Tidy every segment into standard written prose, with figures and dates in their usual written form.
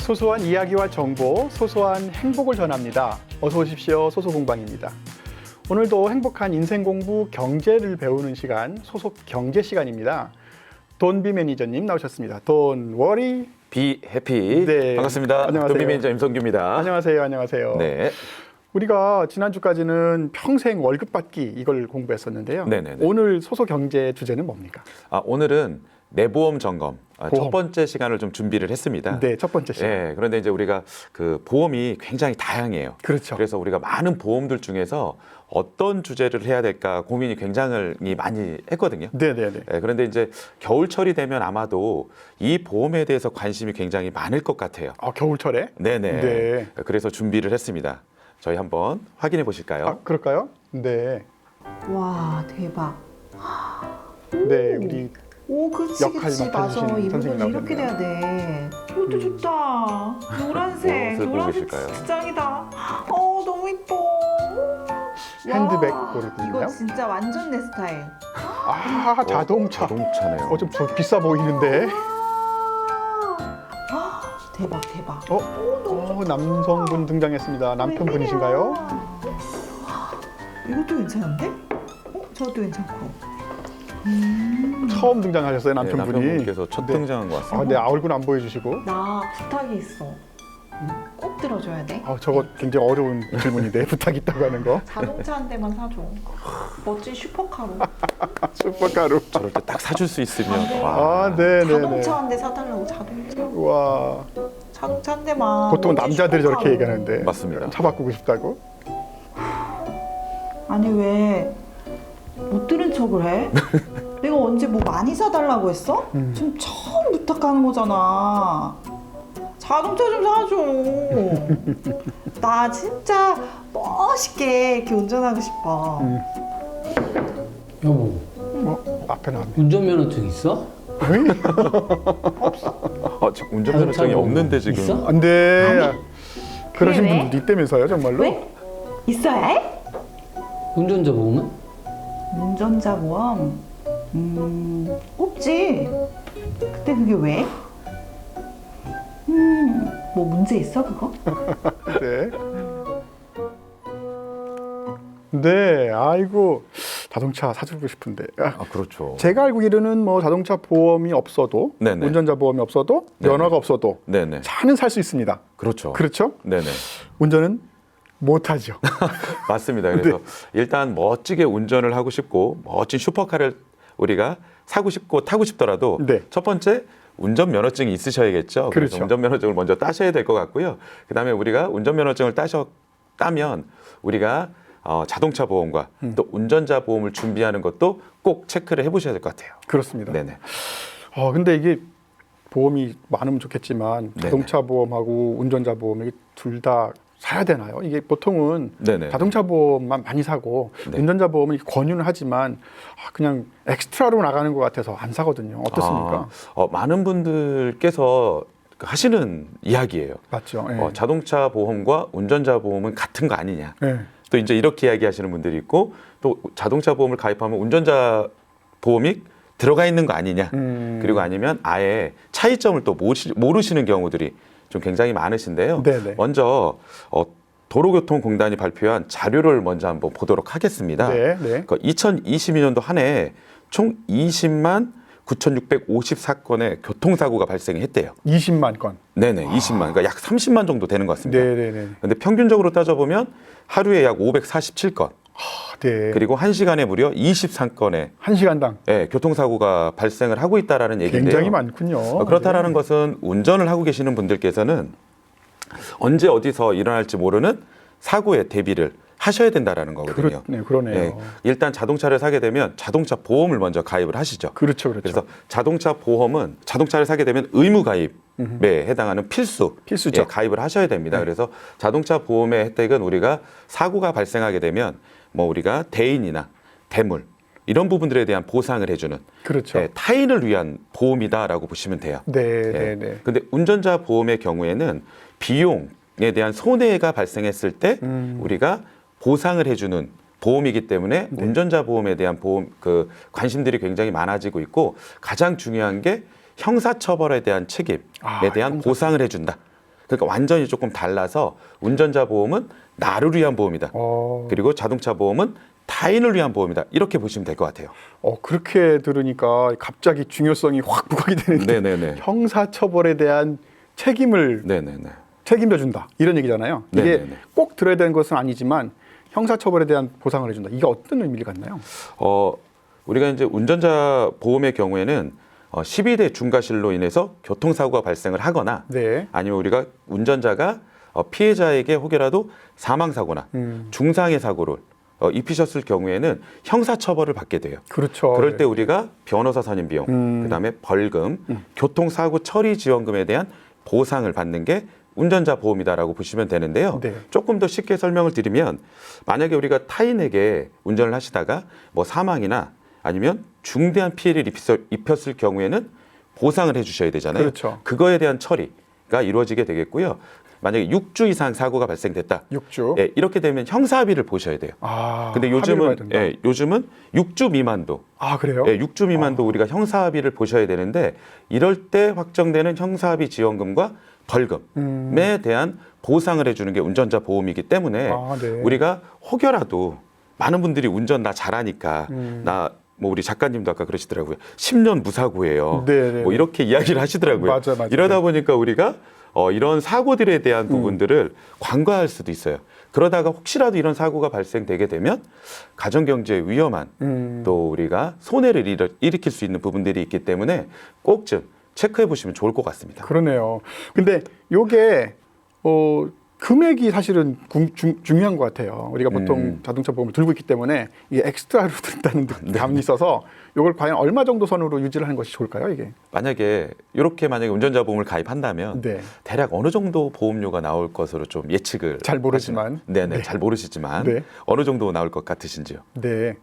소소한 이야기와 정보, 소소한 행복을 전합니다. 어서 오십시오. 소소공방입니다. 오늘도 행복한 인생 공부 경제를 배우는 시간, 소속 경제 시간입니다. 돈비 매니저님 나오셨습니다. 돈 워리 비 해피. 네. 반갑습니다. 안녕하세요. 돈비 매니저 임성규입니다. 안녕하세요. 안녕하세요. 네. 우리가 지난주까지는 평생 월급 받기 이걸 공부했었는데요. 네네네. 오늘 소소 경제 주제는 뭡니까? 오늘은 내보험 점검 보험. 첫 번째 시간을 좀 준비를 했습니다. 네, 첫 번째 시간. 예, 그런데 이제 우리가 그 보험이 굉장히 다양해요. 그렇죠. 그래서 우리가 많은 보험들 중에서 어떤 주제를 해야 될까 고민이 굉장히 많이 했거든요. 네네네. 예, 그런데 이제 겨울철이 되면 아마도 이 보험에 대해서 관심이 굉장히 많을 것 같아요. 겨울철에? 네네. 네. 그래서 준비를 했습니다. 저희 한번 확인해 보실까요? 그럴까요? 네. 와 대박. 네, 우리 오 그치 역할 그치 맞아. 맡아주신 이 선생님 부분 이렇게 돼야 돼. 이것도 좋다. 노란색. 무엇을 보고 노란색 계실까요? 진짜 짱이다. 너무 이뻐. 핸드백 와, 고르군요. 이거 진짜 완전 내 스타일. 자동차. 자동차네요. 좀 비싸 보이는데. 대박 대박. 남성분 등장했습니다. 남편분이신가요? 이것도 괜찮은데? 저것도 괜찮고. 처음 등장하셨어요, 네, 남편분이. 남편분께서 첫 네. 등장한 것 같습니다. 네, 얼굴 안 보여주시고. 나 부탁이 있어. 꼭 들어줘야 돼. 저거 굉장히 어려운 질문인데 부탁 있다고 하는 거. 자동차 한 대만 사줘. 멋진 슈퍼카로. 슈퍼카로. 저럴 때 딱 사줄 수 있으면 네네네. 자동차 한 대 사달라고 자동차. 와. 자동차 한 대만. 보통 멋진 남자들이 저렇게 슈퍼카로. 얘기하는데. 맞습니다. 차 바꾸고 싶다고? 아니 왜 못 들은 척을 해? 내가 언제 뭐 많이 사달라고 했어? 지금 처음 부탁하는 거잖아. 자동차 좀 사줘. 나 진짜 멋있게 이렇게 운전하고 싶어. 여보, 앞에 나왔네. 운전면허증 있어? 지금 운전면허증이 자동차 없는데 지금. 있어? 안 돼. 그러신 왜? 분들도 있다면서요, 정말로? 왜? 있어야 해? 운전자 보험은? 운전자 보험? 없지. 근데 그게 왜? 뭐 문제 있어 그거? 네. 네, 아이고. 자동차 사주고 싶은데. 그렇죠. 제가 알기로는 뭐 자동차 보험이 없어도, 네네. 운전자 보험이 없어도, 네네. 면허가 없어도 네네. 차는 살 수 있습니다. 그렇죠. 그렇죠? 네네. 운전은 못하죠. 맞습니다. 그래서 네. 일단 멋지게 운전을 하고 싶고 멋진 슈퍼카를 우리가 사고 싶고 타고 싶더라도 네. 첫 번째 운전면허증이 있으셔야겠죠. 그래서 그렇죠. 운전면허증을 먼저 따셔야 될 것 같고요. 그다음에 우리가 운전면허증을 따면 우리가 자동차 보험과 또 운전자 보험을 준비하는 것도 꼭 체크를 해보셔야 될 것 같아요. 그렇습니다. 네네. 근데 이게 보험이 많으면 좋겠지만 네네. 자동차 보험하고 운전자 보험 이게 둘 다 사야 되나요? 이게 보통은 네네. 자동차 보험만 많이 사고 네. 운전자 보험은 이렇게 권유는 하지만 그냥 엑스트라로 나가는 것 같아서 안 사거든요. 어떻습니까? 많은 분들께서 하시는 이야기예요. 맞죠? 예. 자동차 보험과 운전자 보험은 같은 거 아니냐. 예. 또 이제 이렇게 이야기하시는 분들이 있고 또 자동차 보험을 가입하면 운전자 보험이 들어가 있는 거 아니냐. 그리고 아니면 아예 차이점을 또 모르시는 경우들이 좀 굉장히 많으신데요. 네네. 먼저 도로교통공단이 발표한 자료를 먼저 한번 보도록 하겠습니다. 네, 네. 2022년도 한 해 총 20만 9,654건의 교통사고가 발생했대요. 20만 건. 네네, 20만. 그러니까 약 30만 정도 되는 것 같습니다. 네네네. 근데 평균적으로 따져보면 하루에 약 547건, 네. 그리고 1시간에 무려 23건의 1시간당 교통사고가 발생을 하고 있다라는 얘기인데요. 굉장히 많군요. 그렇다라는 것은 운전을 하고 계시는 분들께서는 언제 어디서 일어날지 모르는 사고에 대비를 하셔야 된다라는 거거든요. 그러네요. 일단 자동차를 사게 되면 자동차 보험을 먼저 가입을 하시죠. 그렇죠. 그래서 자동차 보험은 자동차를 사게 되면 의무 가입에 해당하는 필수죠. 가입을 하셔야 됩니다. 그래서 자동차 보험의 혜택은 우리가 사고가 발생하게 되면 뭐 우리가 대인이나 대물 이런 부분들에 대한 보상을 해주는 그렇죠. 타인을 위한 보험이다라고 보시면 돼요. 네. 근데 운전자 보험의 경우에는 비용에 대한 손해가 발생했을 때 우리가 보상을 해주는 보험이기 때문에 운전자 보험에 대한 보험 관심들이 굉장히 많아지고 있고 가장 중요한 게 형사처벌에 대한 책임에 대한 보상을 해준다. 그러니까 완전히 조금 달라서 운전자 보험은 나를 위한 보험이다. 그리고 자동차 보험은 타인을 위한 보험이다. 이렇게 보시면 될 것 같아요. 그렇게 들으니까 갑자기 중요성이 확 부각이 되는데 네네네. 형사처벌에 대한 책임을 네네네. 책임져 준다 이런 얘기잖아요. 이게 네네네. 꼭 들어야 되는 것은 아니지만 형사처벌에 대한 보상을 해준다. 이게 어떤 의미를 갖나요? 우리가 이제 운전자 보험의 경우에는 12대 중과실로 인해서 교통사고가 발생을 하거나 네. 아니면 우리가 운전자가 피해자에게 혹여라도 사망사고나 중상해 사고를 입히셨을 경우에는 형사처벌을 받게 돼요. 그렇죠. 그럴 네. 때 우리가 변호사 선임 비용, 그다음에 벌금, 교통사고 처리 지원금에 대한 보상을 받는 게 운전자 보험이다라고 보시면 되는데요. 네. 조금 더 쉽게 설명을 드리면 만약에 우리가 타인에게 운전을 하시다가 뭐 사망이나 아니면 중대한 피해를 입혔을 경우에는 보상을 해주셔야 되잖아요. 그렇죠. 그거에 대한 처리가 이루어지게 되겠고요. 만약에 6주 이상 사고가 발생됐다. 6주. 예, 이렇게 되면 형사합의를 보셔야 돼요. 근데 합의를 봐야 요즘은 된다. 요즘은 6주 미만도 그래요? 6주 미만도 우리가 형사합의를 보셔야 되는데 이럴 때 확정되는 형사합의 지원금과 벌금에 대한 보상을 해주는 게 운전자 보험이기 때문에 네. 우리가 혹여라도 많은 분들이 운전 나 잘하니까 나 뭐 우리 작가님도 아까 그러시더라고요. 10년 무사고예요. 네네. 뭐 이렇게 이야기를 하시더라고요. 맞아. 이러다 보니까 우리가 이런 사고들에 대한 부분들을 관과할 수도 있어요. 그러다가 혹시라도 이런 사고가 발생되게 되면 가정경제에 위험한 또 우리가 손해를 일으킬 수 있는 부분들이 있기 때문에 꼭 좀 체크해 보시면 좋을 것 같습니다. 그러네요. 근데 요게 금액이 사실은 중요한 것 같아요. 우리가 보통 자동차 보험을 들고 있기 때문에 이게 엑스트라로 든다는 감이 있어서 이걸 과연 얼마 정도 선으로 유지를 하는 것이 좋을까요, 이게? 만약에 운전자 보험을 가입한다면 네. 대략 어느 정도 보험료가 나올 것으로 좀 예측을 잘 모르지만. 네네 네. 잘 모르시지만 네. 어느 정도 나올 것 같으신지요? 네.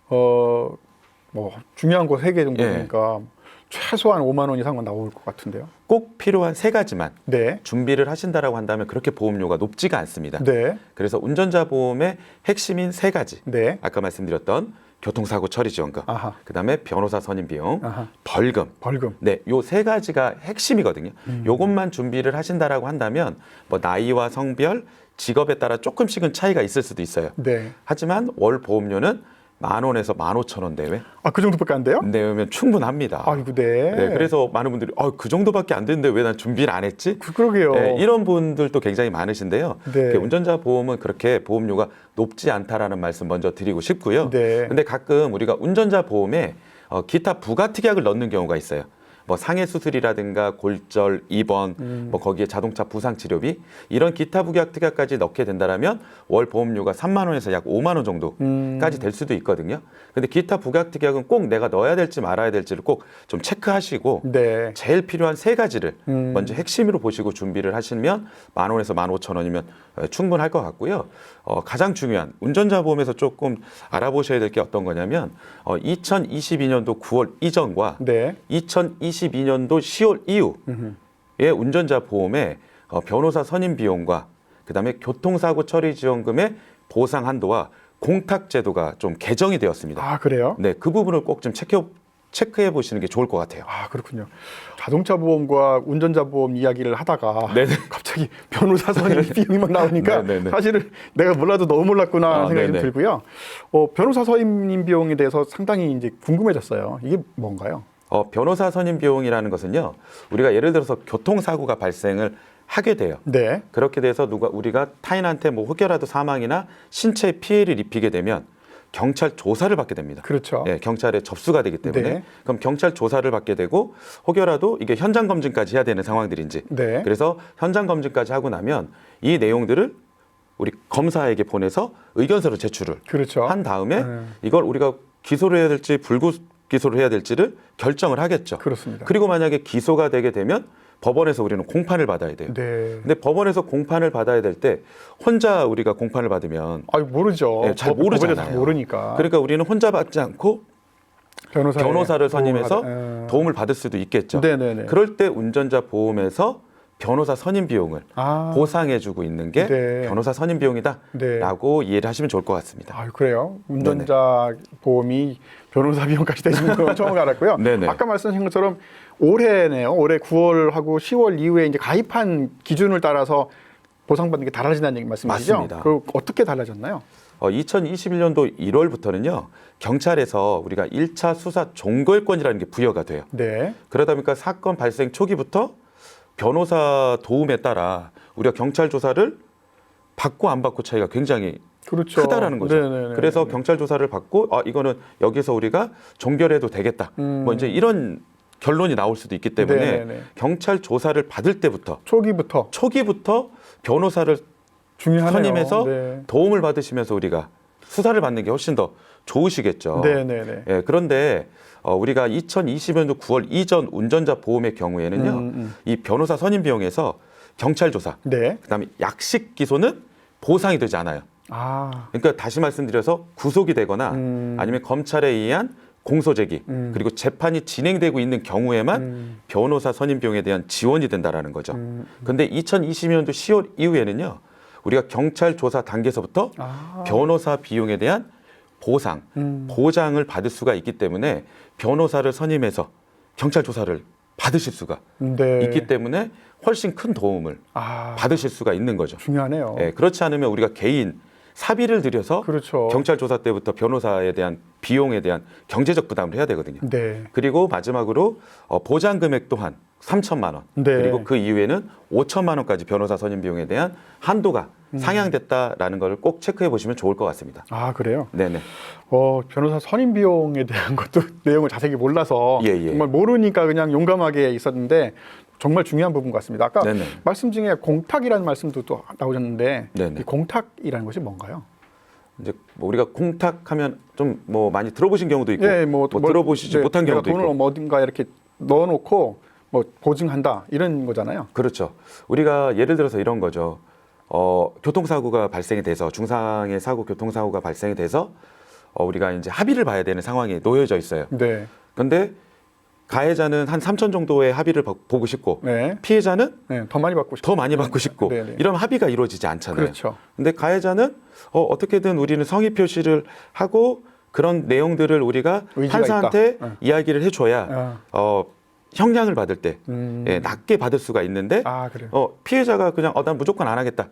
뭐 중요한 거 3개 정도니까 최소한 5만 원 이상은 나올 것 같은데요. 꼭 필요한 3가지만 네. 준비를 하신다라고 한다면 그렇게 보험료가 높지가 않습니다. 네. 그래서 운전자 보험의 핵심인 3가지. 네. 아까 말씀드렸던 교통사고 처리 지원금, 아하. 그다음에 변호사 선임 비용, 아하. 벌금. 벌금. 네, 요 3가지가 핵심이거든요. 요것만 준비를 하신다라고 한다면 뭐 나이와 성별, 직업에 따라 조금씩은 차이가 있을 수도 있어요. 네. 하지만 월 보험료는 10,000원에서 15,000원 대외 그 정도밖에 안 돼요? 내면 충분합니다. 아이고, 네. 네, 그래서 많은 분들이 그 정도밖에 안 되는데 왜 난 준비를 안 했지? 그러게요. 네, 이런 분들도 굉장히 많으신데요. 네. 운전자 보험은 그렇게 보험료가 높지 않다라는 말씀 먼저 드리고 싶고요. 네. 근데 가끔 우리가 운전자 보험에 기타 부가 특약을 넣는 경우가 있어요. 뭐 상해 수술이라든가 골절, 입원, 뭐 거기에 자동차 부상 치료비 이런 기타 부가 특약까지 넣게 된다라면 월 보험료가 3만 원에서 약 5만 원 정도까지 될 수도 있거든요. 근데 기타 부가 특약은 꼭 내가 넣어야 될지 말아야 될지를 꼭 좀 체크하시고 네. 제일 필요한 3가지를 먼저 핵심으로 보시고 준비를 하시면 10,000원에서 15,000원이면 충분할 것 같고요. 가장 중요한 운전자 보험에서 조금 알아보셔야 될 게 어떤 거냐면 2022년도 9월 이전과 네. 2022년도 10월 이후의 운전자 보험의 변호사 선임 비용과 그다음에 교통사고 처리 지원금의 보상 한도와 공탁 제도가 좀 개정이 되었습니다. 그래요? 네, 그 부분을 꼭 좀 체크해 보시는 게 좋을 것 같아요. 그렇군요. 자동차 보험과 운전자 보험 이야기를 하다가 네네. 갑자기 변호사 선임 비용이 나오니까 네네네. 사실은 내가 몰라도 너무 몰랐구나 생각이 좀 네네. 들고요. 변호사 선임 비용에 대해서 상당히 이제 궁금해졌어요. 이게 뭔가요? 변호사 선임 비용이라는 것은요, 우리가 예를 들어서 교통사고가 발생을 하게 돼요. 네. 그렇게 돼서 우리가 타인한테 뭐 혹여라도 사망이나 신체 피해를 입히게 되면 경찰 조사를 받게 됩니다. 그렇죠. 네, 경찰에 접수가 되기 때문에 네. 그럼 경찰 조사를 받게 되고 혹여라도 이게 현장 검증까지 해야 되는 상황들인지 네. 그래서 현장 검증까지 하고 나면 이 내용들을 우리 검사에게 보내서 의견서를 제출을 그렇죠. 한 다음에 이걸 우리가 기소를 해야 될지 불기소를 해야 될지를 결정을 하겠죠. 그렇습니다. 그리고 만약에 기소가 되게 되면 법원에서 우리는 공판을 받아야 돼요. 네. 근데 법원에서 공판을 받아야 될 때 혼자 우리가 공판을 받으면 모르죠. 네, 잘 법에 대해서 모르잖아요. 모르니까. 그러니까 우리는 혼자 받지 않고 변호사를 선임해서 도움을 도움을 받을 수도 있겠죠. 네네네. 그럴 때 운전자 보험에서 변호사 선임 비용을 보상해주고 있는 게 네. 변호사 선임 비용이다라고 이해를 하시면 좋을 것 같습니다. 그래요? 운전자 보험이 변호사 비용까지 대주는 건 처음 알았고요. 네네. 아까 말씀하신 것처럼 올해네요. 올해 9월하고 10월 이후에 이제 가입한 기준을 따라서 보상받는 게 달라진다는 얘기 말씀이시죠? 맞습니다. 그 어떻게 달라졌나요? 2021년도 1월부터는요. 경찰에서 우리가 1차 수사 종결권이라는 게 부여가 돼요. 네. 그러다 보니까 사건 발생 초기부터 변호사 도움에 따라 우리가 경찰 조사를 받고 안 받고 차이가 굉장히 그렇죠. 크다라는 거죠. 네네네. 그래서 경찰 조사를 받고 이거는 여기서 우리가 종결해도 되겠다. 뭐 이제 이런 결론이 나올 수도 있기 때문에 네네네. 경찰 조사를 받을 때부터 초기부터 변호사를 중요하네요. 선임해서 네. 도움을 받으시면서 우리가 수사를 받는 게 훨씬 더 좋으시겠죠. 네네네. 예, 그런데 우리가 2020년도 9월 이전 운전자 보험의 경우에는요, 이 변호사 선임 비용에서 경찰 조사, 네. 그다음에 약식 기소는 보상이 되지 않아요. 아. 그러니까 다시 말씀드려서 구속이 되거나 아니면 검찰에 의한 공소 제기 그리고 재판이 진행되고 있는 경우에만 변호사 선임 비용에 대한 지원이 된다라는 거죠. 근데 2020년도 10월 이후에는요. 우리가 경찰 조사 단계에서부터 변호사 비용에 대한 보상, 보장을 받을 수가 있기 때문에 변호사를 선임해서 경찰 조사를 받으실 수가 네. 있기 때문에 훨씬 큰 도움을 받으실 수가 있는 거죠. 중요하네요. 예, 그렇지 않으면 우리가 개인 사비를 들여서 그렇죠. 경찰 조사 때부터 변호사에 대한 비용에 대한 경제적 부담을 해야 되거든요. 네. 그리고 마지막으로 보장 금액 또한 3천만 원. 네. 그리고 그 이후에는 5천만 원까지 변호사 선임 비용에 대한 한도가 상향됐다라는 걸 꼭 체크해 보시면 좋을 것 같습니다. 아, 그래요? 네네. 변호사 선임 비용에 대한 것도 내용을 자세히 몰라서 예. 정말 모르니까 그냥 용감하게 있었는데 정말 중요한 부분 같습니다. 아까 네네. 말씀 중에 공탁이라는 말씀도 또 나오셨는데 네네. 이 공탁이라는 것이 뭔가요? 이제 뭐 우리가 공탁하면 좀 뭐 많이 들어보신 경우도 있고 예, 뭐 들어보시지 네, 못한 내가 경우도 돈을 있고. 뭐 어딘가 이렇게 넣어놓고 뭐 보증한다 이런 거잖아요. 그렇죠. 우리가 예를 들어서 이런 거죠. 교통사고가 발생이 돼서 중상의 사고 교통사고가 발생이 돼서 우리가 이제 합의를 봐야 되는 상황이 놓여져 있어요. 네. 그런데 가해자는 한 3천 정도의 합의를 보고 싶고 네. 피해자는 네, 더 많이 받고 싶고. 더 많이 받고 싶고 네. 이런 합의가 이루어지지 않잖아요. 그렇죠. 근데 가해자는 어떻게든 우리는 성의 표시를 하고 그런 내용들을 우리가 의지가 판사한테 있다. 이야기를 해줘야 형량을 받을 때 낮게 받을 수가 있는데 그래요. 피해자가 그냥 난 무조건 안 하겠다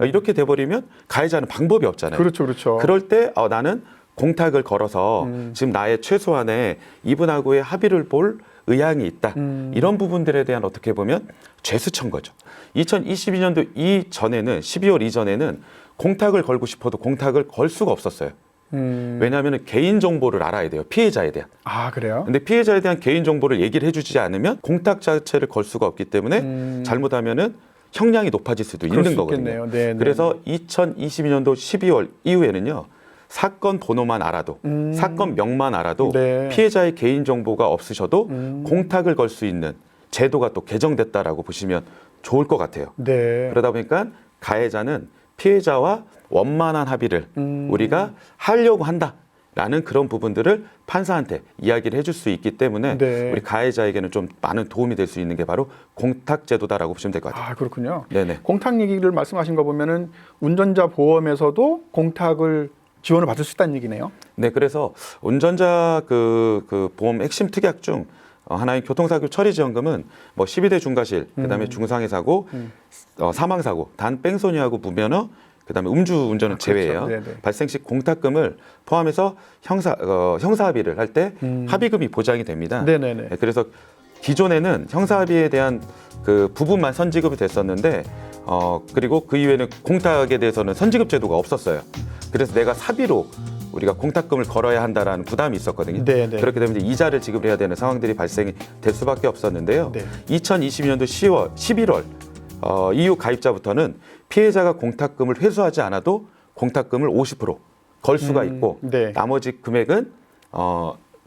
이렇게 돼버리면 가해자는 방법이 없잖아요. 그렇죠. 그럴 때 나는 공탁을 걸어서 지금 나의 최소한의 이분하고의 합의를 볼 의향이 있다. 이런 부분들에 대한 어떻게 보면 죄수천 거죠. 2022년도 이전에는 12월 이전에는 공탁을 걸고 싶어도 공탁을 걸 수가 없었어요. 왜냐하면 개인 정보를 알아야 돼요. 피해자에 대한. 그래요? 근데 피해자에 대한 개인 정보를 얘기를 해주지 않으면 공탁 자체를 걸 수가 없기 때문에 잘못하면은 형량이 높아질 수도 그럴 있는 수 거거든요. 있겠네요. 네, 그래서 2022년도 12월 이후에는요. 사건 번호만 알아도 사건 명만 알아도 네. 피해자의 개인 정보가 없으셔도 공탁을 걸 수 있는 제도가 또 개정됐다라고 보시면 좋을 것 같아요. 네. 그러다 보니까 가해자는 피해자와 원만한 합의를 우리가 하려고 한다라는 그런 부분들을 판사한테 이야기를 해줄 수 있기 때문에 네. 우리 가해자에게는 좀 많은 도움이 될 수 있는 게 바로 공탁제도다라고 보시면 될 것 같아요. 그렇군요. 네네. 공탁 얘기를 말씀하신 거 보면은 운전자 보험에서도 공탁을 지원을 받을 수 있다는 얘기네요. 네, 그래서 운전자 그 보험 핵심 특약 중 하나인 교통사고 처리지원금은 뭐 12대 중과실, 그다음에 중상해 사고, 사망 사고, 단 뺑소니하고 무면허, 그다음에 음주 운전은 제외예요. 그렇죠. 네네. 발생 시 공탁금을 포함해서 형사 합의를 할 때 합의금이 보장이 됩니다. 네네네. 네, 그래서 기존에는 형사 합의에 대한 그 부분만 선지급이 됐었는데 그리고 그 이후에는 공탁에 대해서는 선지급 제도가 없었어요. 그래서 내가 사비로 우리가 공탁금을 걸어야 한다라는 부담이 있었거든요. 네네. 그렇게 되면 이제 이자를 지급해야 되는 상황들이 발생이 될 수밖에 없었는데요. 네. 2022년도 11월 이후 가입자부터는 피해자가 공탁금을 회수하지 않아도 공탁금을 50%걸 수가 있고 네. 나머지 금액은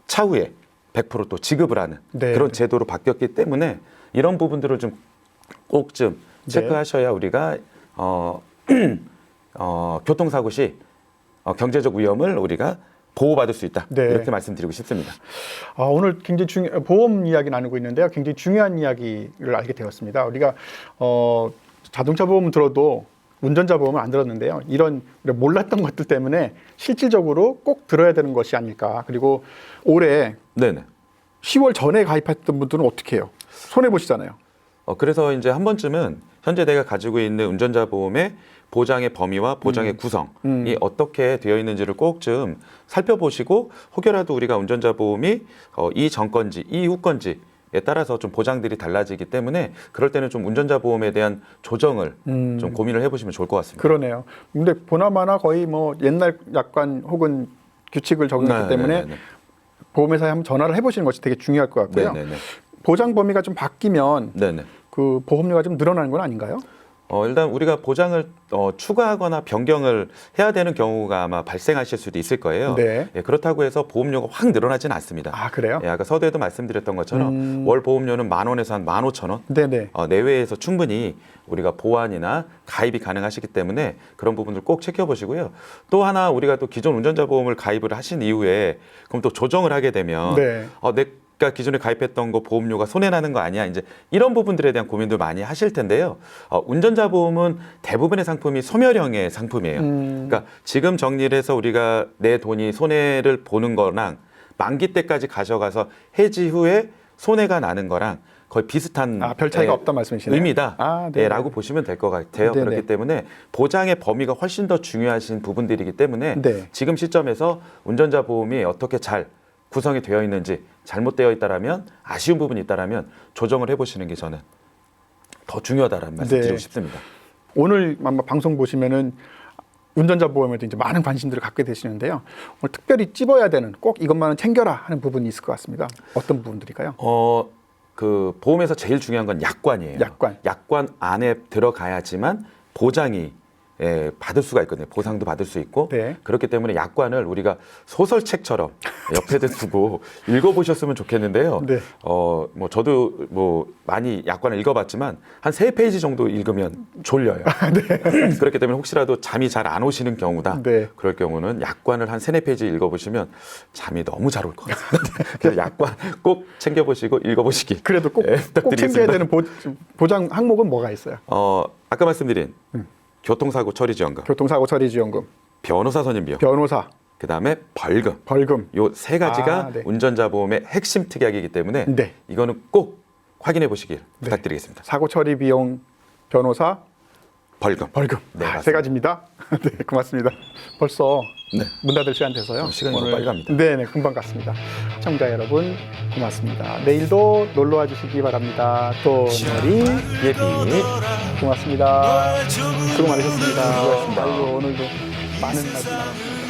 차후에 100% 또 지급을 하는 네. 그런 제도로 바뀌었기 때문에 이런 부분들을 좀 꼭 좀 체크하셔야 우리가 교통사고 시 경제적 위험을 우리가 보호받을 수 있다. 네. 이렇게 말씀드리고 싶습니다. 오늘 굉장히 보험 이야기 나누고 있는데요. 굉장히 중요한 이야기를 알게 되었습니다. 우리가 자동차 보험은 들어도 운전자 보험은 안 들었는데요. 이런 몰랐던 것들 때문에 실질적으로 꼭 들어야 되는 것이 아닐까. 그리고 올해 네네. 10월 전에 가입했던 분들은 어떻게 해요? 손해 보시잖아요. 그래서 이제 한 번쯤은 현재 내가 가지고 있는 운전자 보험의 보장의 범위와 보장의 구성이 어떻게 되어 있는지를 꼭 좀 살펴보시고 혹여라도 우리가 운전자 보험이 이전 건지 이후 건지에 따라서 좀 보장들이 달라지기 때문에 그럴 때는 좀 운전자 보험에 대한 조정을 좀 고민을 해보시면 좋을 것 같습니다. 그러네요. 근데 보나마나 거의 뭐 옛날 약관 혹은 규칙을 적용했기 때문에 네네네. 보험회사에 한번 전화를 해보시는 것이 되게 중요할 것 같고요. 네네네. 보장 범위가 좀 바뀌면 네네. 그 보험료가 좀 늘어나는 건 아닌가요? 일단 우리가 보장을 추가하거나 변경을 해야 되는 경우가 아마 발생하실 수도 있을 거예요. 네. 예, 그렇다고 해서 보험료가 확 늘어나지는 않습니다. 아, 그래요? 예, 아까 서두에도 말씀드렸던 것처럼 월 보험료는 10,000원에서 한 15,000원 네네. 내외에서 충분히 우리가 보완이나 가입이 가능하시기 때문에 그런 부분들 꼭 체크해보시고요. 또 하나 우리가 또 기존 운전자 보험을 가입을 하신 이후에 그럼 또 조정을 하게 되면 네. 내가 기존에 가입했던 거 보험료가 손해나는 거 아니야? 이제 이런 부분들에 대한 고민도 많이 하실 텐데요. 운전자 보험은 대부분의 상품이 소멸형의 상품이에요. 그러니까 지금 정리를 해서 우리가 내 돈이 손해를 보는 거랑 만기 때까지 가져가서 해지 후에 손해가 나는 거랑 거의 비슷한 별 차이가 없다 말씀이시네요. 의미다. 아, 네. 라고 보시면 될 것 같아요. 네네. 그렇기 때문에 보장의 범위가 훨씬 더 중요하신 부분들이기 때문에 네. 지금 시점에서 운전자 보험이 어떻게 잘 구성이 되어 있는지 잘못되어 있다라면 아쉬운 부분이 있다라면 조정을 해보시는 게 저는 더 중요하다라는 말씀드리고 네. 싶습니다. 오늘 아마 방송 보시면은 운전자 보험에 이제 많은 관심들을 갖게 되시는데요. 오늘 특별히 찝어야 되는 꼭 이것만은 챙겨라 하는 부분이 있을 것 같습니다. 어떤 부분들일까요? 그 보험에서 제일 중요한 건 약관이에요. 약관 안에 들어가야지만 보장이 받을 수가 있거든요. 보상도 받을 수 있고 네. 그렇기 때문에 약관을 우리가 소설책처럼 옆에다 두고 읽어보셨으면 좋겠는데요. 네. 뭐 저도 뭐 많이 약관을 읽어봤지만 한 3페이지 정도 읽으면 졸려요. 그렇기 때문에 혹시라도 잠이 잘 안 오시는 경우다. 네. 그럴 경우는 약관을 한 3-4페이지 읽어보시면 잠이 너무 잘 올 것 같습니다. 그래서 약관 꼭 챙겨보시고 읽어보시기 그래도 꼭 챙겨야 되는 보장 항목은 뭐가 있어요? 아까 말씀드린 교통사고 처리지원금, 교통사고 처리지원금, 변호사 선임비용, 변호사, 그다음에 벌금. 벌금. 요 3가지가 네. 운전자 보험의 핵심 특약이기 때문에 네. 이거는 꼭 확인해 보시길 부탁드리겠습니다. 사고 처리 비용, 변호사, 벌금. 네, 세 맞습니다. 가지입니다. 네, 고맙습니다. 벌써 네. 문 닫을 시간 돼서요. 시간이 너무 빨리 갑니다. 네, 금방 갔습니다. 시청자 여러분, 고맙습니다. 내일도 놀러 와 주시기 바랍니다. 또 놀이 예비. 고맙습니다. 수고 많으셨습니다. 오늘도 많은 말씀 나눴습니다.